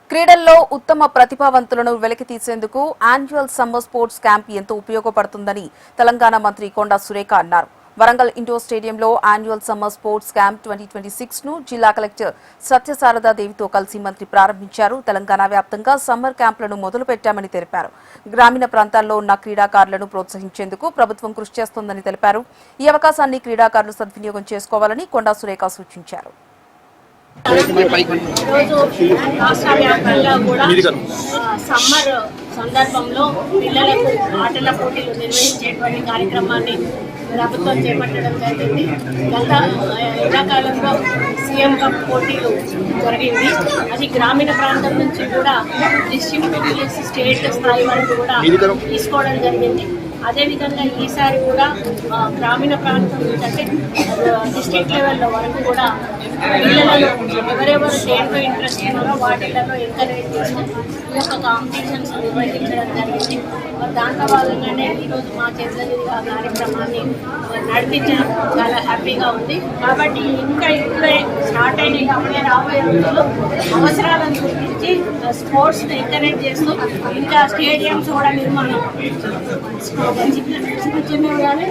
క్రీడల్లో ఉత్తమ ప్రతిభావంతులను వెలికితీసేందుకు annual summer sports camp ఎంతో ఉపయోగపడుతుందని తెలంగాణ మంత్రి కొండా సురేఖ అన్నారు. వరంగల్ ఇండోర్ స్టేడియంలో యాన్యువల్ సమ్మర్ స్పోర్ట్స్ క్యాంప్ 2026 ను జిల్లా కలెక్టర్ సత్యశారదాదేవితో కలిసి మంత్రి ప్రారంభించారు. తెలంగాణ వ్యాప్తంగా సమ్మర్ క్యాంపులను మొదలుపెట్టామని తెలిపారు. గ్రామీణ ప్రాంతాల్లో ఉన్న క్రీడాకారులను ప్రోత్సహించేందుకు ప్రభుత్వం కృషి చేస్తోందని తెలిపారు. ఈ అవకాశాన్ని క్రీడాకారులు సద్వినియోగం చేసుకోవాలని కొండా సురేఖ సూచించారు. రాష్ట్ర వ్యాప్తంగా కూడా సమ్మర్ సందర్భంలో పిల్లలకు ఆటల పోటీలు నిర్వహించేటువంటి కార్యక్రమాన్ని ప్రభుత్వం చేపట్టడం జరిగింది. గత ఎండాకాలంలో సీఎం కప్ పోటీలు జరిగింది. అది గ్రామీణ ప్రాంతం నుంచి కూడా డిస్ట్రిక్ట్ స్టేట్ స్థాయి వరకు కూడా తీసుకోవడం జరిగింది. అదేవిధంగా ఈసారి కూడా గ్రామీణ ప్రాంతం అంటే డిస్ట్రిక్ట్ లెవెల్లో వరకు కూడా పిల్లలను ఎవరెవరు దేంట్లో ఇంట్రెస్ట్ ఉన్నారో వాటిలలో ఎంకరేజ్ చేస్తూ ఈ యొక్క కాంపిటీషన్స్ నిర్వహించడం జరిగింది. దాంట్లో భాగంగానే ఈరోజు మా చేతుల కార్యక్రమాన్ని నడిపించడం చాలా హ్యాపీగా ఉంది. కాబట్టి ఇంకా ఇప్పుడే స్టార్ట్ అయిన అప్పుడే రాబోయే రోజుల్లో అవసరాలను గురించి స్పోర్ట్స్ని ఎంకరేజ్ చేస్తూ ఇంకా స్టేడియంస్ కూడా నిర్మాణం చిన్నవి కానీ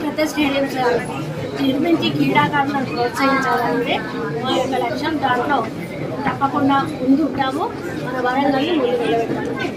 పెద్ద స్టేడియంస్ నిర్మించి క్రీడాకారులను ప్రోత్సహించాలంటే మా యొక్క లక్ష్యం. దాంట్లో తప్పకుండా ముందు ఉంటాము. మన వరంగల్ని ముందు నిలబెట్టాలి.